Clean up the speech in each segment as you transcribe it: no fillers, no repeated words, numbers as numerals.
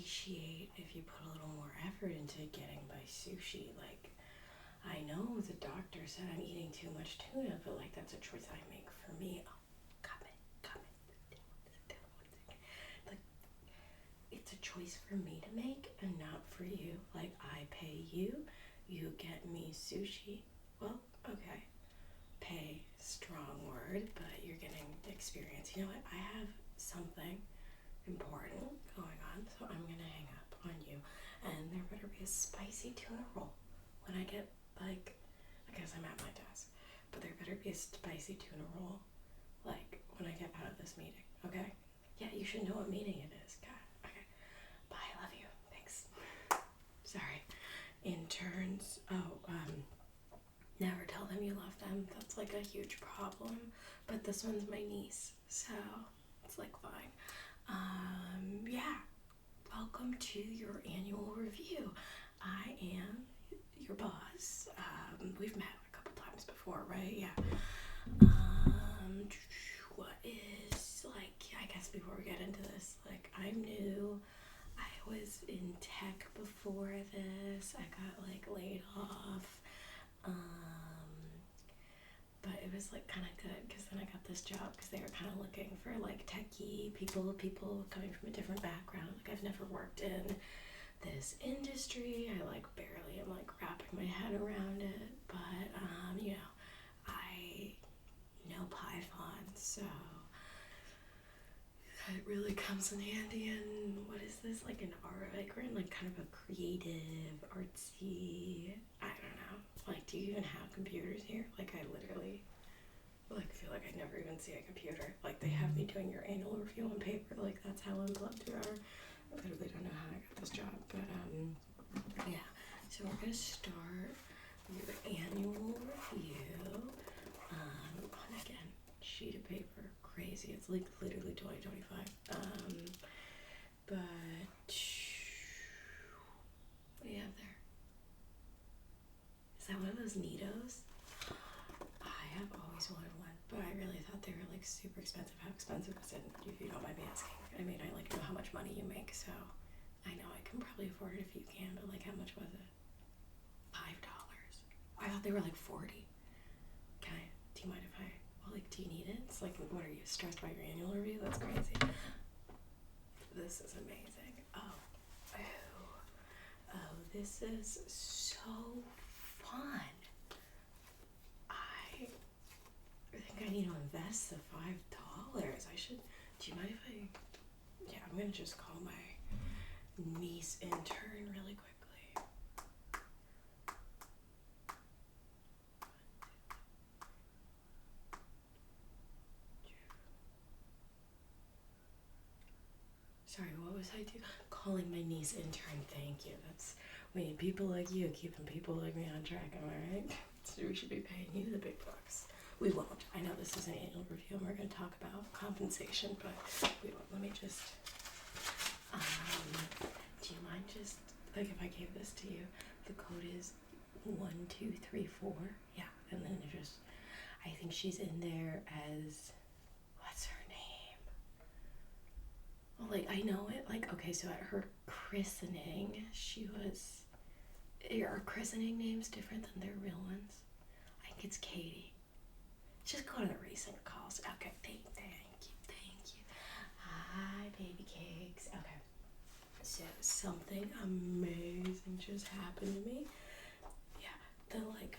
appreciate if you put a little more effort into getting my sushi. Like, I know the doctor said I'm eating too much tuna, but like that's a choice I make for me. Oh, come in. Like, it's a choice for me to make and not for you. Like, I pay you, you get me sushi. Well, okay. Pay, strong word, but you're getting experience. You know what? I have something important going on, so I'm gonna hang up on you. And there better be a spicy tuna roll when I get, like, I guess I'm at my desk, but there better be a spicy tuna roll, like, when I get out of this meeting, okay? Yeah, you should know what meeting it is. God, okay. Bye, love you. Thanks. Sorry. Interns. Never tell them you love them. That's like a huge problem. But this one's my niece, so it's like fine. Yeah. Welcome to your annual review. I am your boss. We've met a couple times before, right? Yeah. What is, like, I guess before we get into this, like, I'm new. I was in tech before this. I got, like, laid off. But it was like kind of good because then I got this job because they were kind of looking for like techie people coming from a different background. Like, I've never worked in this industry. I like barely am like wrapping my head around it, but you know, I know Python, so it really comes in handy. And what is this, like an art, like we're in like kind of a creative, artsy, I don't know. Like, do you even have computers here? Like, I literally, like, feel like I never even see a computer. Like, they have me doing your annual review on paper. Like, that's how unplugged you are. I literally don't know how I got this job. But, yeah. So we're going to start your annual review on, again, sheet of paper. Crazy. It's, like, literally 2025. But, what do you have there? Is that one of those Neatos? I have always wanted one, but I really thought they were like super expensive. How expensive is it, if you don't mind me asking? I mean, I like know how much money you make, so I know I can probably afford it if you can, but like, how much was it? $5. I thought they were like 40. Do you mind if I, well, like, do you need it? It's like, what are you, stressed by your annual review? That's crazy. This is amazing. Oh, this is so fun. I think I need to invest the $5. I should, do you mind if I, yeah, I'm gonna just call my niece intern really quickly. Sorry, what was I doing? Calling my niece intern, thank you. We need people like you, keeping people like me on track, am I right? So we should be paying you the big bucks. We won't. I know this is an annual review and we're going to talk about compensation, but we won't. Let me just, do you mind just, like, if I gave this to you, the code is 1234, yeah, and then it just, I think she's in there as, what's her name? Well, like, I know it, like, okay, so at her christening, are christening names different than their real ones? I think it's Katie. Just go to the recent calls. Okay, thank you. Hi, baby cakes. Okay, so something amazing just happened to me. Yeah, the, like,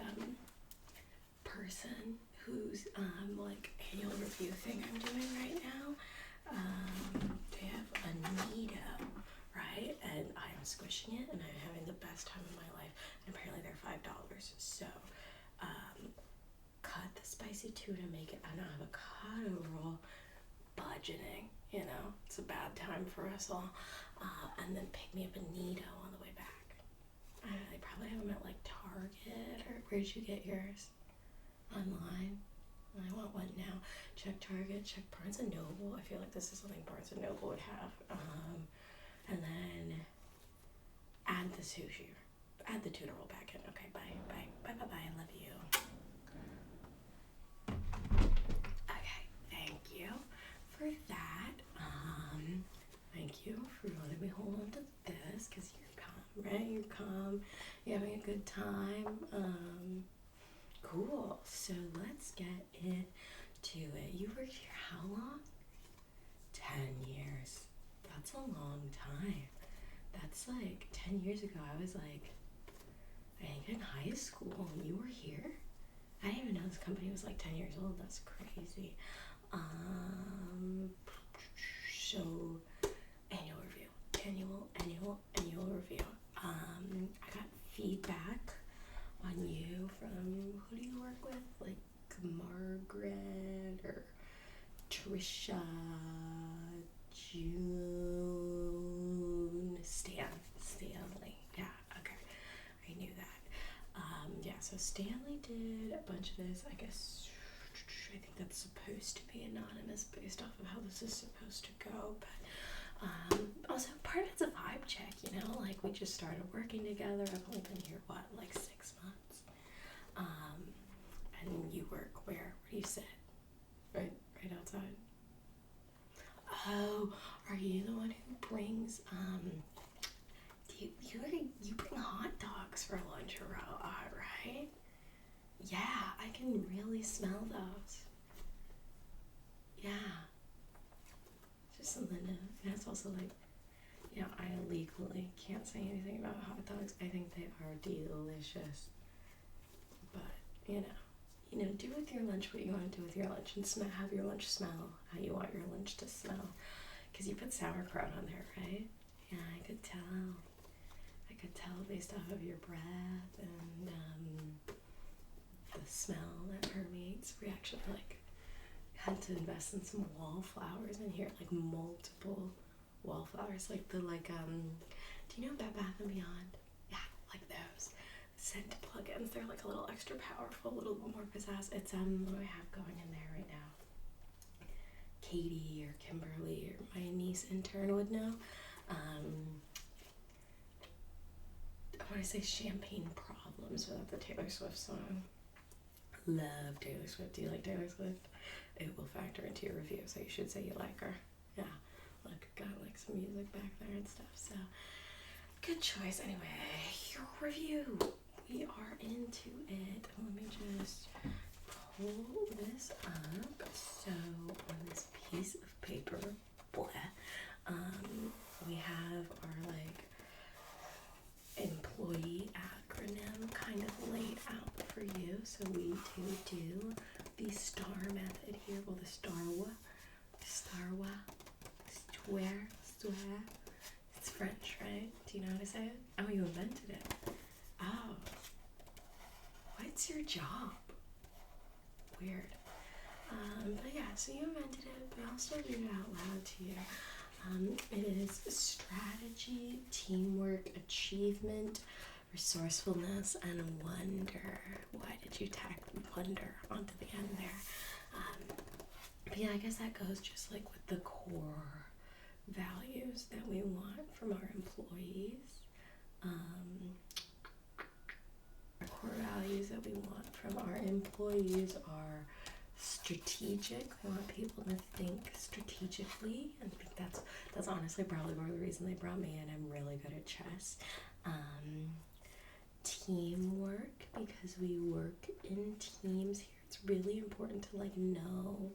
person whose, like, annual review thing I'm doing right now, they have a Neato, right? And I am squishing it, and I'm having the best time of my life. And apparently they're $5. So, cut the spicy tuna, make it an avocado roll. Budgeting, you know, it's a bad time for us all. And then pick me up a Neato on the way back. I don't know, they probably have them at like Target, or where'd you get yours? Online? I want one now. Check Target, check Barnes & Noble. I feel like this is something Barnes & Noble would have. And then add the sushi, add the tuna roll back in. Okay, bye, I love you. Okay, thank you for that. Thank you for letting me hold on to right? You're calm, you're having a good time. Cool. So let's get into it. You worked here how long? 10 years. That's a long time. That's like 10 years ago. I was like, I think in high school, and you were here? I didn't even know this company was like 10 years old. That's crazy. So, annual review. Annual review. I got feedback on you from, who do you work with? Like Margaret or Trisha, June, Stanley. Yeah, okay. I knew that. Yeah, so Stanley did a bunch of this. I guess, I think that's supposed to be anonymous based off of how this is supposed to go, but also part of it's a vibe check, you know, like we just started working together. I've only been here, like 6 months. And you work where? Where do you sit? Right outside. Oh, are you the one who brings, you bring hot dogs for lunch, right? Yeah, I can really smell those. Yeah. Just something to, and it's also like, you know, I legally can't say anything about hot dogs. I think they are delicious. But, you know, do with your lunch what you want to do with your lunch, and have your lunch smell how you want your lunch to smell. Because you put sauerkraut on there, right? Yeah, I could tell based off of your breath and the smell that permeates. We actually had to invest in some wallflowers in here, like multiple wallflowers, like the do you know Bed Bath and Beyond? Yeah, like those scent plugins. They're like a little extra powerful, a little more pizzazz. It's what do I have going in there right now? Katie or Kimberly or my niece intern would know. I want to say Champagne Problems without the Taylor Swift song. Love Taylor Swift. Do you like Taylor Swift? It will factor into your review, so you should say you like her. Yeah, look, got like some music back there and stuff, so good choice. Anyway, your review. We are into it. Let me just pull this up. So on this piece of paper, we have our employee acronym kind of laid out for you. So we do the STAR method here. Well, the STAR. It's French, right? Do you know how to say it? Oh, you invented it. Oh. What's your job? Weird. But yeah, so you invented it, but I'll still read it out loud to you. It is strategy, teamwork, achievement, resourcefulness, and wonder. Why did you tack wonder onto the end there? But yeah, I guess that goes just like with the core values that we want from our employees. Our core values that we want from our employees are strategic. We want people to think strategically, and I think that's honestly probably part of the reason they brought me in. I'm really good at chess. Teamwork, because we work in teams here. It's really important to know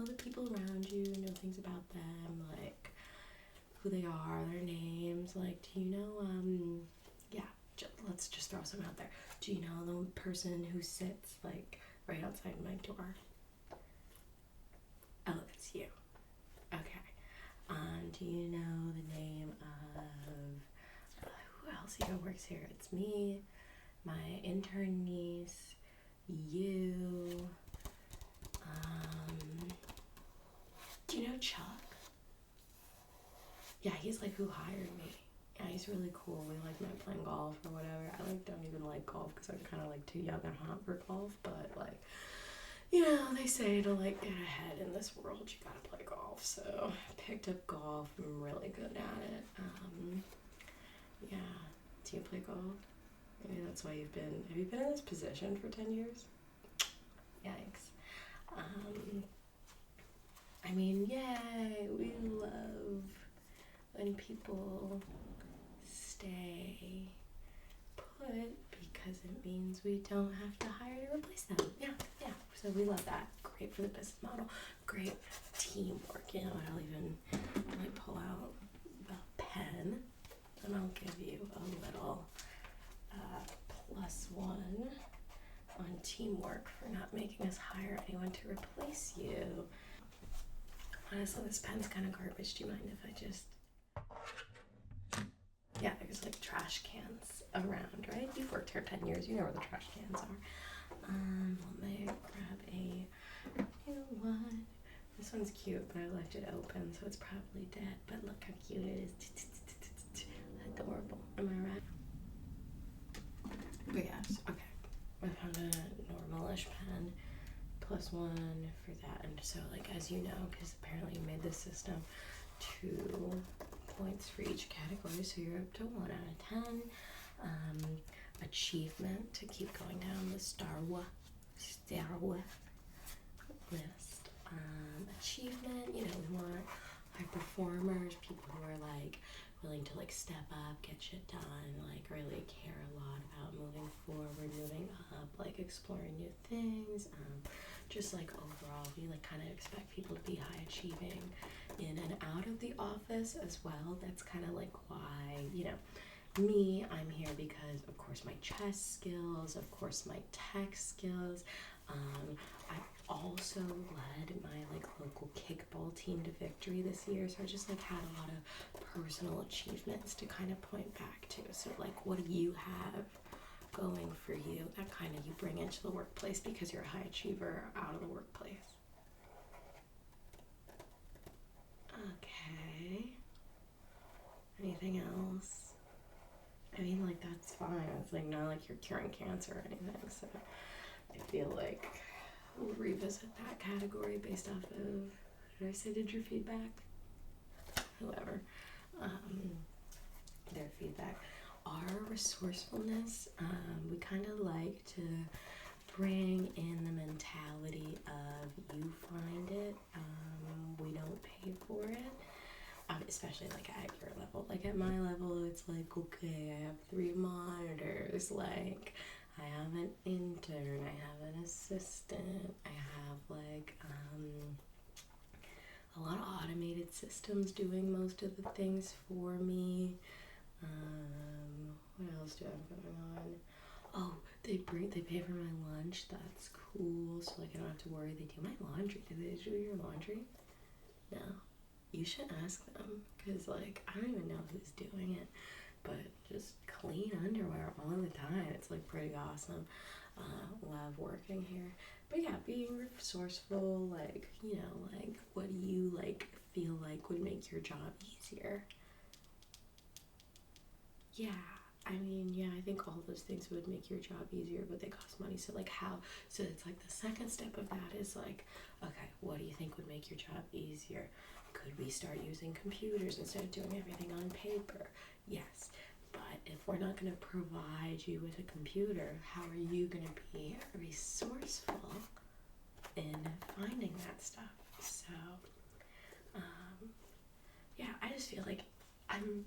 the people around you, know things about them, like who they are, their names. Like, do you know? Let's just throw some out there. Do you know the person who sits right outside my door? Oh, that's you. Okay. Do you know the name of who else here works here? It's me, my intern niece, you. Do you know Chuck? Yeah, he's who hired me. Yeah, he's really cool. We met playing golf or whatever. I don't even like golf because I'm kind of too young and hot for golf, but they say to get ahead in this world, you gotta play golf. So I picked up golf. I'm really good at it. Yeah. Do you play golf? Maybe that's why have you been in this position for 10 years? Yikes. Yay, we love when people stay put because it means we don't have to hire to replace them. Yeah. So we love that. Great for the business model. Great teamwork. You know, I'll even pull out the pen and I'll give you a little +1 on teamwork for not making us hire anyone to replace you. Honestly, this pen's kind of garbage. Do you mind if I just... Yeah, there's like trash cans around, right? You've worked here 10 years. You know where the trash cans are. Let me grab a new one. This one's cute, but I left it open, so it's probably dead. But look how cute it is. Adorable. Am I right? But yes, okay. I found a normalish pen. +1 for that. And so, like, as you know, because apparently you made this system, 2 points for each category, so you're up to 1 out of 10. Achievement, to keep going down the Star Wars list. Achievement, you know, we want high performers, people who are like willing to like step up, get shit done, like really care a lot about moving forward, moving up, like exploring new things. Just like overall, we like kind of expect people to be high achieving in and out of the office as well. That's kind of like why, you know, me, I'm here because of course my chess skills, of course my tech skills. I also led my like local kickball team to victory this year, so I just like had a lot of personal achievements to kind of point back to. So like, what do you have going for you that kind of you bring into the workplace because you're a high achiever out of the workplace? Okay. Anything else? I mean, like, that's fine. It's like not like you're curing cancer or anything, so I feel like we'll revisit that category based off of, did I say did your feedback? Whoever. Their feedback. Our resourcefulness, we kind of like to bring in the mentality of you find it, we don't pay for it. Especially like at your level. Like at my level, it's like, okay, I have 3 monitors, like I have an intern, I have an assistant, I have like a lot of automated systems doing most of the things for me. What else do I have going on? Oh, they pay for my lunch. That's cool. So like I don't have to worry. They do my laundry. Do they do your laundry? No. You should ask them, because like I don't even know who's doing it, but just clean underwear all the time. It's like pretty awesome. Love working here. But yeah, being resourceful, like, you know, like what do you like feel like would make your job easier? Yeah, I mean, yeah, I think all those things would make your job easier, but they cost money. So like how, so it's like the second step of that is like, okay, what do you think would make your job easier? Could we start using computers instead of doing everything on paper? Yes, but if we're not going to provide you with a computer, how are you going to be resourceful in finding that stuff? So, yeah, I just feel like I'm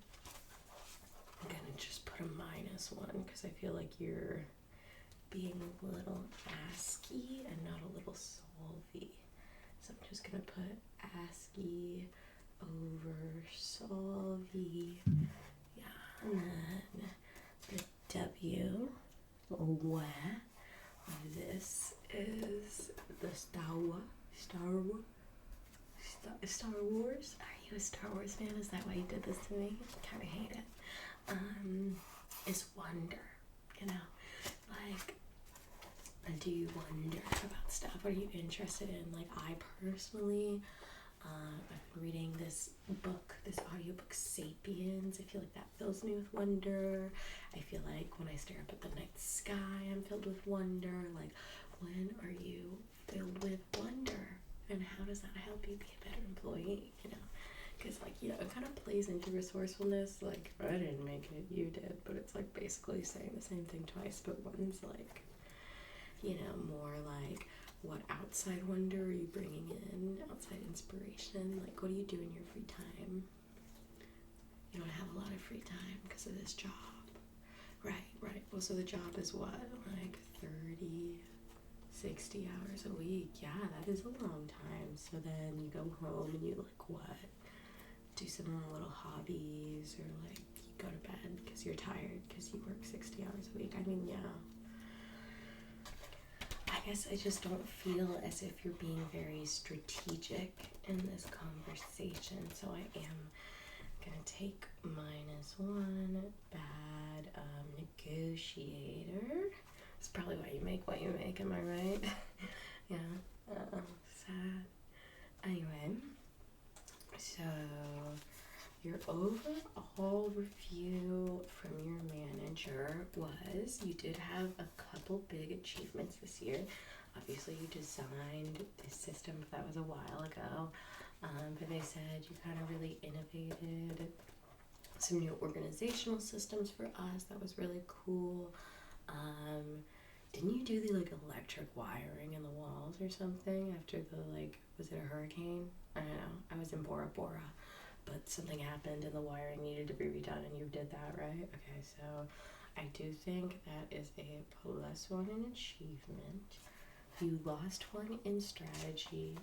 gonna just put a -1 because I feel like you're being a little ASCII and not a little solvy. So I'm just gonna put ASCII over solvy. Yeah, and then the W, where this is the Star Wars. Are you a Star Wars fan? Is that why you did this to me? I kind of hate it. Is wonder, you know, like, do you wonder about stuff? What are you interested in? Like, I personally, I've been reading this book, this audiobook, Sapiens. I feel like that fills me with wonder. I feel like when I stare up at the night sky, I'm filled with wonder. Like, when are you filled with wonder? And how does that help you be a better employee, you know? Because, like, you know, it kind of plays into resourcefulness. Like, I didn't make it, you did. But it's, like, basically saying the same thing twice. But one's, like, you know, more like, what outside wonder are you bringing in? Outside inspiration? Like, what do you do in your free time? You don't have a lot of free time because of this job. Right. Well, so the job is what, like 30, 60 hours a week? Yeah, that is a long time. So then you go home and you like what? Do some little hobbies, or like you go to bed because you're tired because you work 60 hours a week. I mean, yeah. I guess I just don't feel as if you're being very strategic in this conversation. So I am gonna take -1 bad negotiator. It's probably why you make what you make, am I right? Yeah. Sad. Anyway, so your overall review from your manager was you did have a couple big achievements this year. Obviously, you designed this system, but that was a while ago. But they said you kind of really innovated some new organizational systems for us. That was really cool. Didn't you do the like electric wiring in the walls or something after the was it a hurricane? I don't know. I was in Bora Bora, but something happened and the wiring needed to be redone, and you did that, right? Okay, so I do think that is a +1 in achievement. You lost 1 in strategy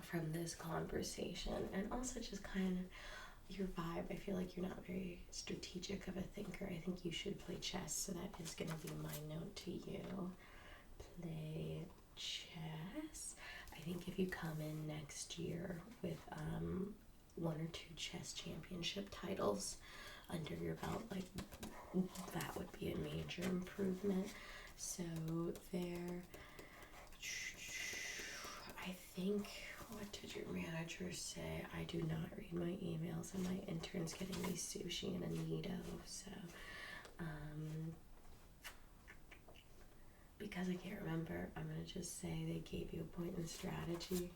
from this conversation, and also just kind of your vibe. I feel like you're not very strategic of a thinker. I think you should play chess, so that is going to be my note to you. Play chess. I think if you come in next year with 1 or 2 chess championship titles under your belt, like that would be a major improvement. So there, I think, what did your manager say? I do not read my emails, and my intern's getting me sushi and a Nido, so because I can't remember, I'm gonna just say they gave you a point in strategy,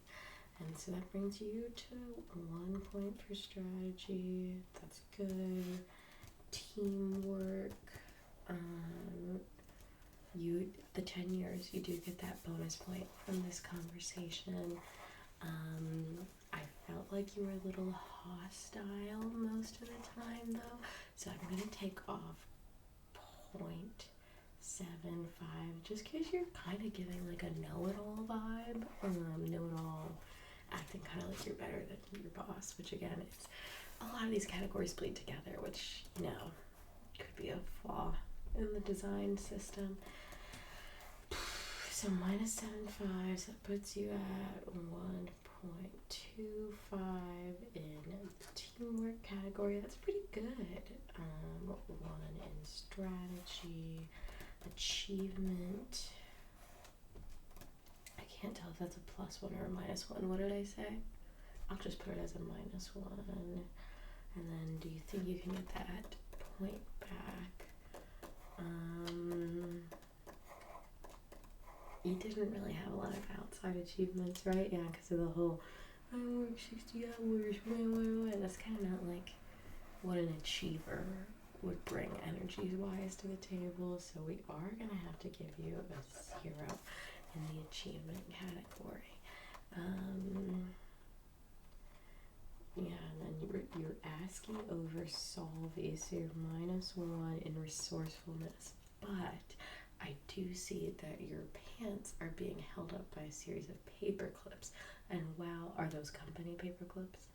and so that brings you to 1 point for strategy. That's good. Teamwork. The 10 years, you do get that bonus point from this conversation. I felt like you were a little hostile most of the time, though, so I'm gonna take off 0.75, just because you're kind of giving like a know-it-all vibe. Know-it-all, acting kind of like you're better than your boss, which again, it's a lot of these categories bleed together, which, could be a flaw in the design system. So -7.5, so that puts you at 1.25 in teamwork category. That's pretty good. 1 in strategy. Achievement. I can't tell if that's a +1 or a -1. What did I say? I'll just put it as a -1. And then do you think you can get that point back? You didn't really have a lot of outside achievements, right? Yeah, because of the whole, I work 60 hours, that's kind of not like what an achiever would bring energies-wise to the table, so we are going to have to give you a 0 in the achievement category. And then you're asking over solve, so you're -1 in resourcefulness, but I do see that your pants are being held up by a series of paper clips. And wow, are those company paper clips?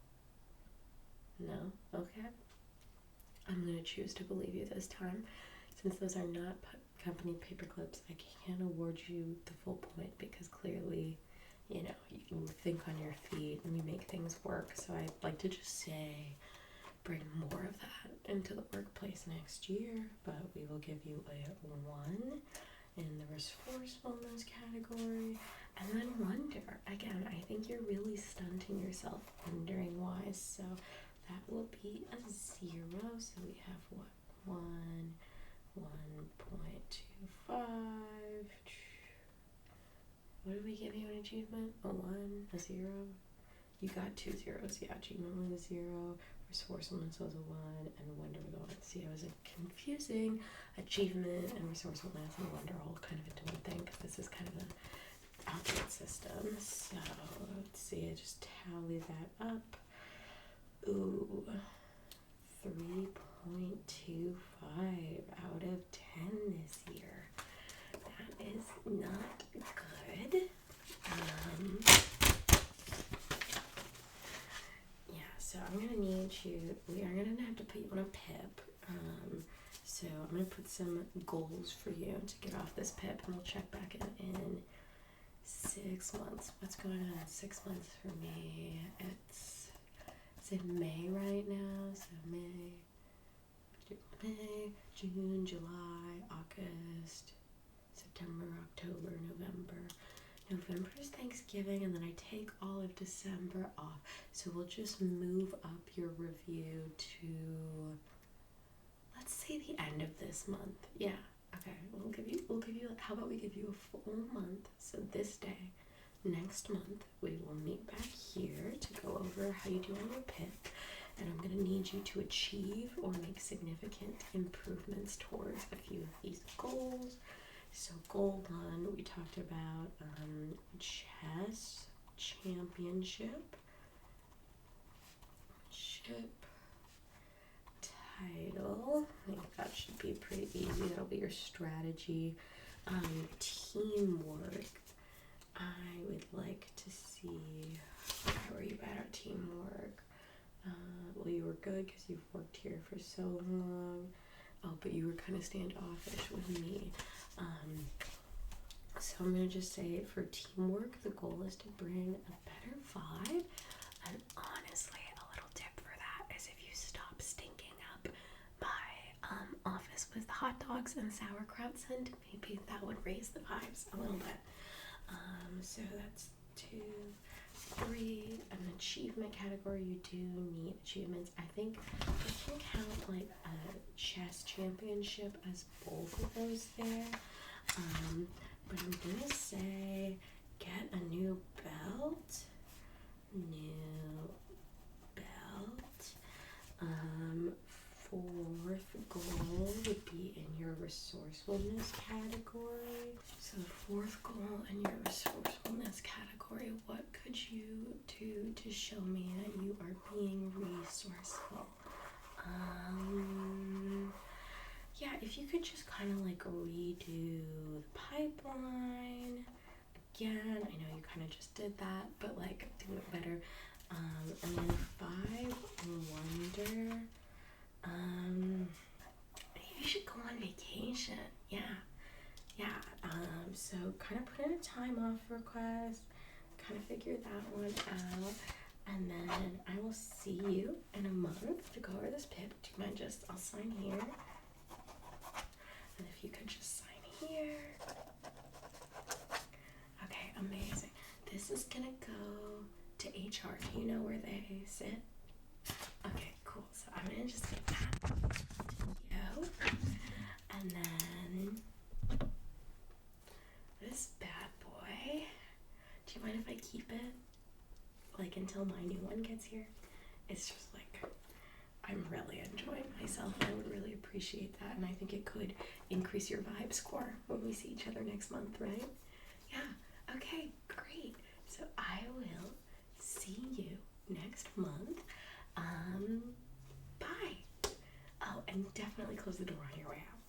No? Okay. I'm going to choose to believe you this time. Since those are not company paper clips, I can't award you the full point because clearly, you can think on your feet and you make things work. So I'd like to just say, bring more of that into the workplace next year, but we will give you a 1 in the resourcefulness category. And then wonder, again, I think you're really stunting yourself wondering wise, so that will be a 0. So we have what? 1.25. What did we give you an achievement? A 1, a 0? You got 2 zeros. Yeah, achievement was a 0. Resourcefulness was a 1, and wonder was a 1. See, I was confusing achievement and resourcefulness and wonder all kind of into one thing because this is kind of an output system. So let's see, I just tally that up. Ooh, 3.25 out of 10 this year. That is not good. Yeah, so I'm gonna need you, we are gonna have to put you on a pip. So I'm gonna put some goals for you to get off this pip, and we'll check back in 6 months. What's going on in 6 months for me? It's May right now, so May, June, July, August, September, October, November. November is Thanksgiving, and then I take all of December off. So we'll just move up your review to, let's say, the end of this month. Yeah. Okay. We'll give you. How about we give you a full month? So this day, next month, we will meet back here to go over how you do on your PIP, and I'm gonna need you to achieve or make significant improvements towards a few of these goals. So goal 1, we talked about chess championship title. I think that should be pretty easy. That'll be your strategy. Teamwork. I would like to see, how are you at our teamwork? Well, you were good because you've worked here for so long. Oh, but you were kind of standoffish with me. So I'm going to just say for teamwork, the goal is to bring a better vibe. And honestly, a little tip for that is if you stop stinking up my office with hot dogs and sauerkraut scent, maybe that would raise the vibes a little bit. So that's 2, 3. An achievement category, you do need achievements. I think we can count like a chess championship as both of those there. But I'm gonna say get a new belt. Fourth goal would be in your resourcefulness category. So fourth goal in your resourcefulness category, what could you do to show me that you are being resourceful? Yeah, if you could just kind of like redo the pipeline again. I know you kind of just did that, but like do it better. And then 5, wonder. Maybe you should go on vacation. Yeah. So kind of put in a time off request, kind of figure that one out, and then I will see you in a month to go over this PIP. Do you mind I'll sign here, and if you could just sign here. Okay, amazing. This is gonna go to HR. Do you know where they sit? Okay, cool. So I'm gonna just get that to you, and then this bad boy. Do you mind if I keep it like until my new one gets here? It's just like I'm really enjoying myself, and I would really appreciate that, and I think it could increase your vibe score when we see each other next month, right? Yeah. Okay, great. So I will see you next month. Bye. Oh, and definitely close the door on your way out.